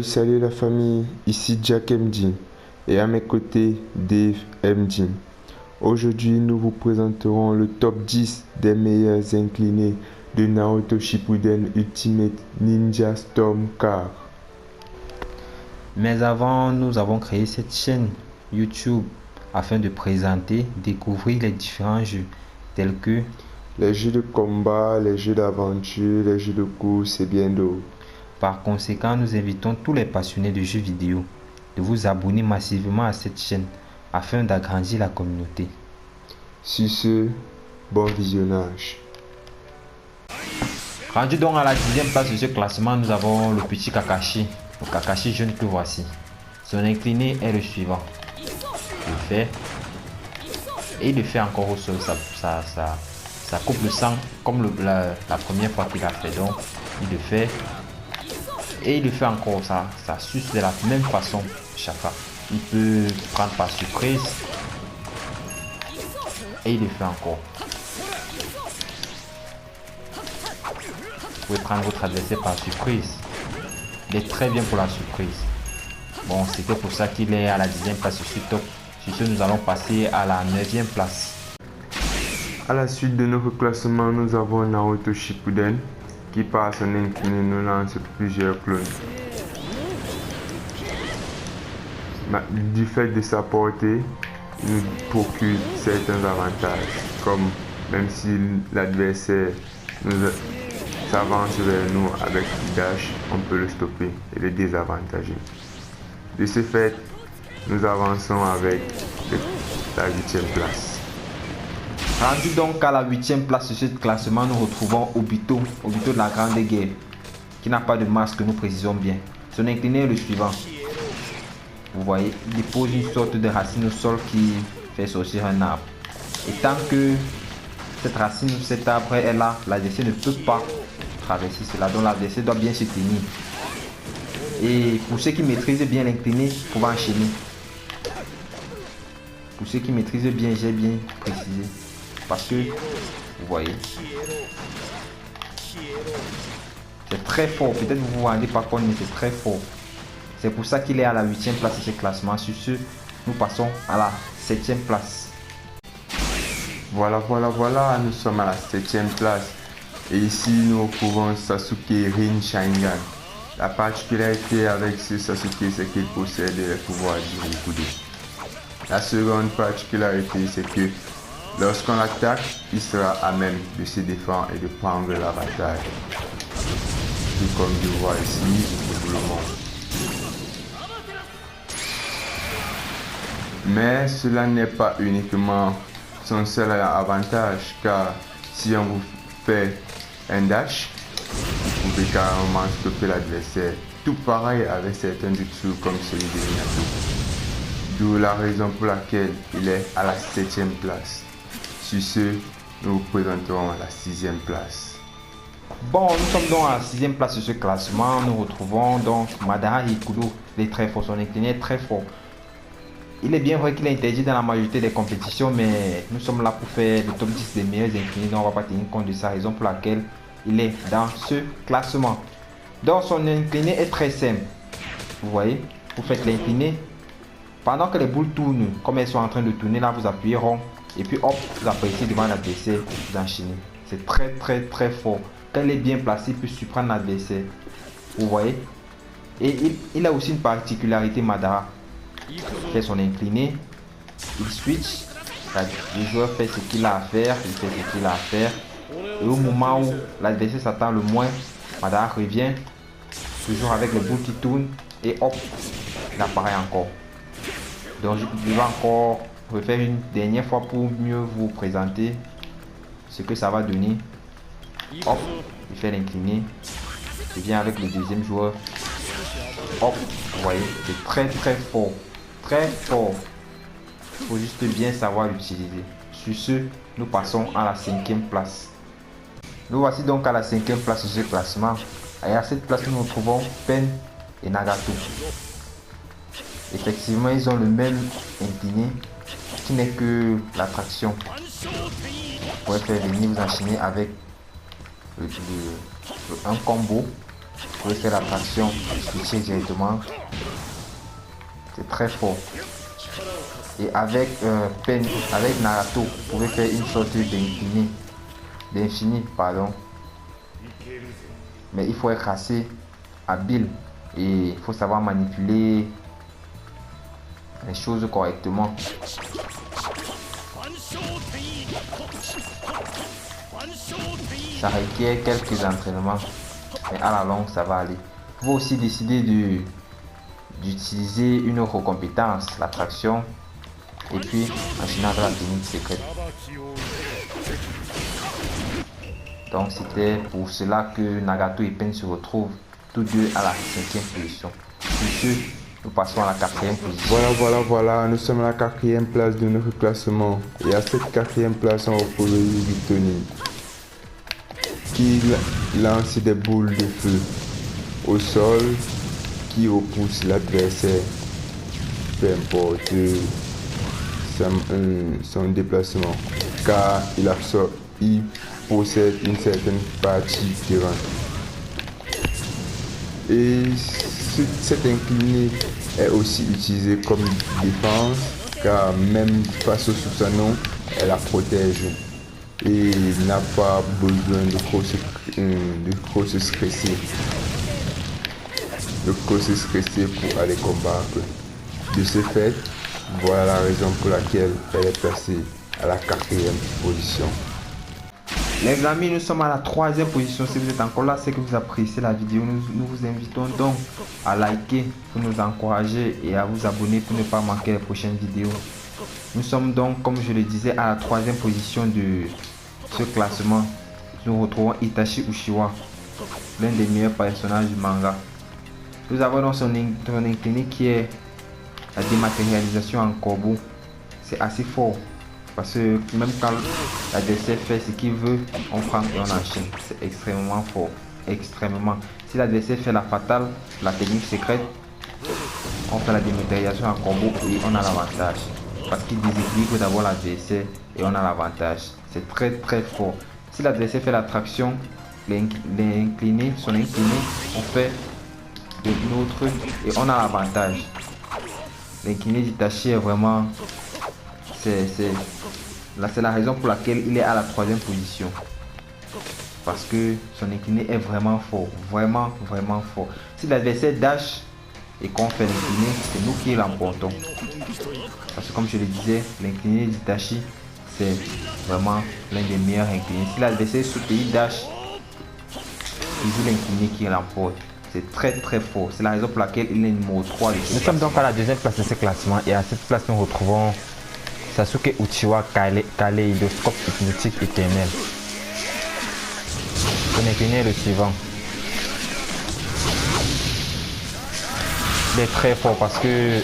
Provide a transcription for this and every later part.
Salut la famille, ici Jack MD et à mes côtés Dave MD. Aujourd'hui nous vous présenterons le top 10 des meilleurs inclinés de Naruto Shippuden Ultimate Ninja Storm Car. Mais avant, nous avons créé cette chaîne YouTube afin de présenter, découvrir les différents jeux tels que les jeux de combat, les jeux d'aventure, les jeux de course et bien d'autres. Par conséquent, nous invitons tous les passionnés de jeux vidéo de vous abonner massivement à cette chaîne afin d'agrandir la communauté. Sur ce, bon visionnage. Rendu donc à la 10e place de ce classement, nous avons le petit Kakashi, le Kakashi jeune que voici. Son incliné est le suivant. Il le fait et il le fait encore au sol. Ça coupe le sang comme la première fois qu'il a fait. Donc il le fait et il le fait encore. Ça suce de la même façon chaque fois. Il peut prendre par surprise et il le fait encore. Vous pouvez prendre votre adversaire par surprise. Il est très bien pour la surprise. Bon, c'était pour ça qu'il est à la 10e place sur ce top. Sur ce, nous allons passer à la 9e place. À la suite de notre classement, nous avons Naruto Shippuden qui par son incliné nous lance plusieurs clones. Du fait de sa portée, il nous procure certains avantages, comme même si l'adversaire s'avance vers nous avec le dash, on peut le stopper et le désavantager. De ce fait, nous avançons avec la 8e place. Rendu donc à la 8e place de ce classement, nous retrouvons Obito de la Grande Guerre, qui n'a pas de masque, nous précisons bien. Son incliné est le suivant. Vous voyez, il dépose une sorte de racine au sol qui fait sortir un arbre. Et tant que cette racine ou cet arbre est là, l'adversaire ne peut pas traverser cela, donc l'adversaire doit bien se tenir. Et pour ceux qui maîtrisent bien l'incliné, vous pouvez enchaîner. Pour ceux qui maîtrisent bien, j'ai bien précisé. Parce que, vous voyez, c'est très fort. Peut-être vous ne vous rendez pas compte, mais c'est très fort. C'est pour ça qu'il est à la 8e place de ce classement. Sur ce, nous passons à la 7e place. Voilà, nous sommes à la 7e place. Et ici, nous retrouvons Sasuke Rin Sharingan. La particularité avec ce Sasuke, c'est qu'il possède les pouvoirs du Rikudo. La seconde particularité, c'est que lorsqu'on l'attaque, il sera à même de se défendre et de prendre l'avantage. Tout comme je vois ici, pour tout le monde. Mais cela n'est pas uniquement son seul avantage, car si on vous fait un dash, vous pouvez carrément stopper l'adversaire. Tout pareil avec certains jutsu comme celui de Minato. D'où la raison pour laquelle il est à la 7e place. Sur ce, nous vous présenterons la 6e place. Bon, nous sommes donc à la 6e place de ce classement. Nous retrouvons donc Madara Hikudo. Il est très fort, son incliné est très fort. Il est bien vrai qu'il est interdit dans la majorité des compétitions, mais nous sommes là pour faire le top 10 des meilleurs inclinés. Donc on ne va pas tenir compte de sa raison pour laquelle il est dans ce classement. Donc son incliné est très simple. Vous voyez, vous faites l'incliné. Pendant que les boules tournent, comme elles sont en train de tourner, là vous appuyez rond. Et puis hop, vous appuyez devant l'adversaire, vous enchaînez. C'est très fort. Quand il est bien placé, il peut surprendre l'adversaire. Vous voyez. Et il a aussi une particularité, Madara. Il fait son incliné, il switch, le joueur fait ce qu'il a à faire, il fait ce qu'il a à faire. Et au moment où l'adversaire s'attend le moins, Madara revient, toujours avec les boules qui tournent, et hop, il apparaît encore. Donc je vais encore refaire une dernière fois pour mieux vous présenter ce que ça va donner. Hop, il fait l'incliné, il vient avec le deuxième joueur. Hop, vous voyez, c'est très fort. Très fort. Il faut juste bien savoir l'utiliser. Sur ce, nous passons à la 5e place. Nous voici donc à la 5e place de ce classement. Et à cette place, nous retrouvons Pen et Nagato. Effectivement, ils ont le même incliné qui n'est que l'attraction. Vous pouvez faire venir vous enchaîner avec un combo Vous pouvez faire l'attraction, switcher directement. C'est très fort. Et avec Nagato, vous pouvez faire une sorte d'infini, pardon. Mais il faut être assez habile et il faut savoir manipuler les choses correctement. Ça requiert quelques entraînements, mais à la longue ça va aller. Vous pouvez aussi décider d'utiliser une autre compétence, l'attraction, et puis enchaîner avec la technique secrète. Donc c'était pour cela que Nagato et Pen se retrouvent tous deux à la 5e position. Sur ce, nous passons à la 4e position. Voilà, nous sommes à la 4e place de notre classement. Et à cette 4e place, on retrouve Tony qui lance des boules de feu au sol qui repousse l'adversaire, peu importe son déplacement, car il possède une certaine partie du terrain. Et cette inclinée est aussi utilisée comme défense, car même face au Susanoo, elle la protège et n'a pas besoin de trop se stresser. Pour aller combattre. De ce fait, voilà la raison pour laquelle elle est placée à la 4e position. Les amis, nous sommes à la 3e position. Si vous êtes encore là, c'est que vous appréciez la vidéo. Nous vous invitons donc à liker pour nous encourager et à vous abonner pour ne pas manquer les prochaines vidéos. Nous sommes donc, comme je le disais, à la 3e position de ce classement. Nous retrouvons Itachi Uchiwa, l'un des meilleurs personnages du manga. Nous avons donc son incliné qui est la dématérialisation en corbeau. C'est assez fort. Parce que même quand l'adversaire fait ce qu'il veut, on prend et on enchaîne. C'est extrêmement fort. Extrêmement. Si l'adversaire fait la fatale, la technique secrète, on fait la dématérialisation en combo et on a l'avantage. Parce qu'il déséquilibre d'abord l'adversaire et on a l'avantage. C'est très très fort. Si l'adversaire fait l'attraction, son incliné, on fait une autre et on a l'avantage. L'incliné d'Itachi est vraiment... C'est la raison pour laquelle il est à la 3e position. Parce que son incliné est vraiment fort. Vraiment fort. Si l'adversaire dash et qu'on fait l'incliné, c'est nous qui l'emportons. Parce que comme je le disais, l'incliné d'Itachi, c'est vraiment l'un des meilleurs inclinés. Si l'adversaire saute et il dash, c'est l'incliné qui l'emporte. C'est très très fort. C'est la raison pour laquelle il est numéro 3. Nous sommes donc à la 2e place de ce classement. Et à cette place, nous retrouvons Sasuke Uchiwa Kaléidoscope hypnotique éternel. Son incliné est le suivant. Il est très fort parce que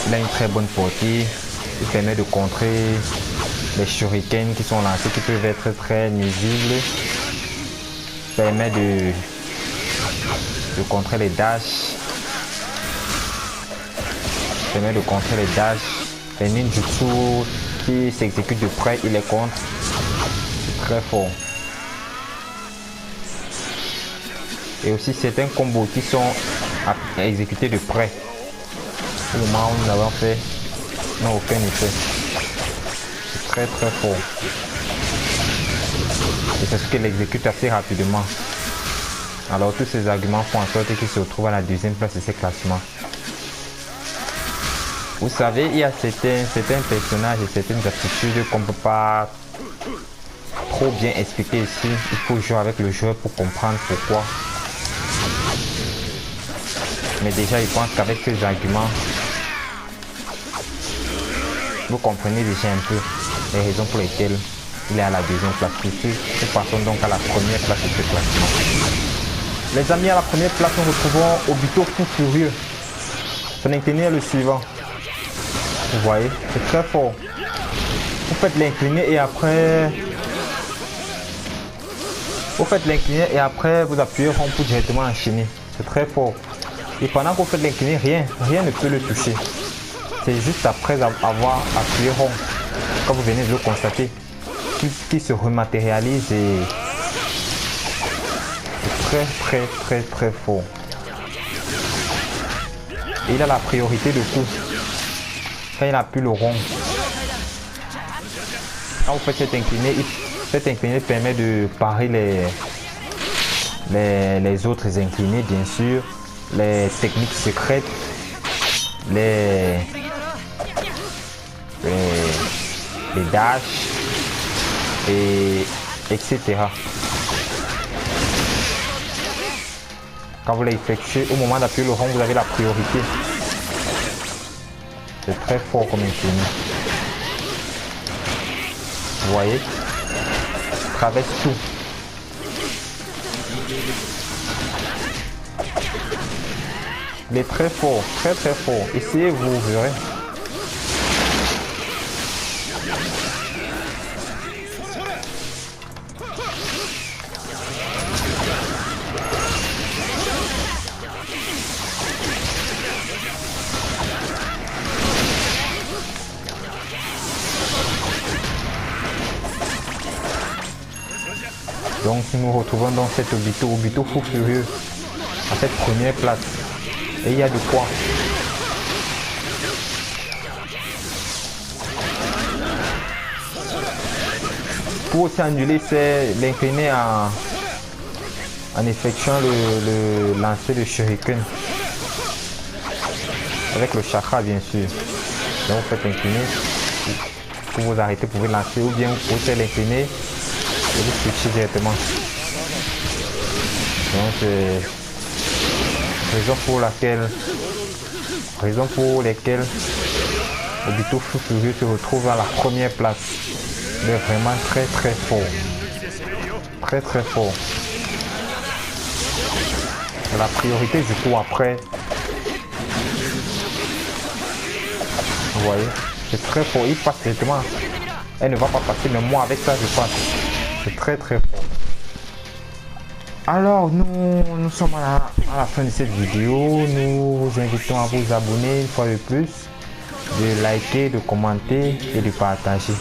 il a une très bonne portée. Il permet de contrer les shurikens qui sont lancés, qui peuvent être très nuisibles. Il permet de contrer les dashs. Il permet de contrer les dashs. Les ninjutsu qui s'exécutent de près, il les contre. C'est très fort. Et aussi certains combos qui sont exécutés de près. Au moment où nous l'avons fait, n'ont aucun effet. C'est très très fort. Et c'est ce qu'il exécute assez rapidement. Alors tous ces arguments font en sorte qu'il se retrouve à la 2e place de ces classements. Vous savez, il y a certains personnages et certaines aptitudes qu'on ne peut pas trop bien expliquer ici. Il faut jouer avec le joueur pour comprendre pourquoi. Mais déjà, je pense qu'avec ces arguments, vous comprenez déjà un peu les raisons pour lesquelles il est à la 2e place. Nous passons donc à la 1re place de ce classement. Les amis, à la 1re place, nous retrouvons Obito Fou Furieux. Son incliné est le suivant. Vous voyez, c'est très fort. Vous faites l'incliné et après... vous appuyez rond pour directement enchaîner. C'est très fort. Et pendant que vous faites l'incliné, rien ne peut le toucher. C'est juste après avoir appuyé rond, comme vous venez de le constater, qui se rematérialise et c'est très fort. Et il a la priorité de coup. Quand il appuie le rond. Quand vous faites cet incliné permet de parer les autres inclinés, bien sûr. Les techniques secrètes. Les dash. Etc. Quand vous l'effectuez, au moment d'appuyer le rond, vous avez la priorité. C'est très fort comme incliné. Vous voyez, traverse tout. Il est très fort, très fort. Essayez, vous verrez. Donc nous nous retrouvons dans cet Obito fou furieux à cette première place. Et il y a de quoi. Pour aussi annuler, c'est l'incliner en effectuant le lancer de shuriken. Avec le chakra bien sûr. Donc vous faites incliner. Pour vous arrêter, vous pouvez lancer ou bien vous pouvez l'incliner. Et vous switchez directement. Donc c'est raison pour lesquelles Obito fou furieux se retrouve à la première place. Il est vraiment très fort. Très fort. La priorité du coup après. Vous voyez, c'est très fort. Il passe directement. Elle ne va pas passer, mais moi avec ça je passe. C'est très fort. Alors nous sommes à la fin de cette vidéo. Nous vous invitons à vous abonner une fois de plus, de liker, de commenter et de partager.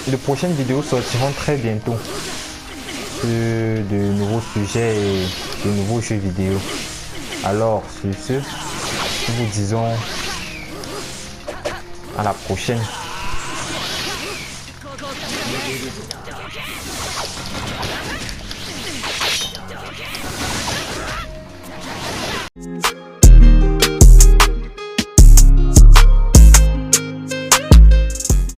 Les prochaines vidéos sortiront très bientôt sur de nouveaux sujets et de nouveaux jeux vidéo. Alors sur ce, nous vous disons à la prochaine.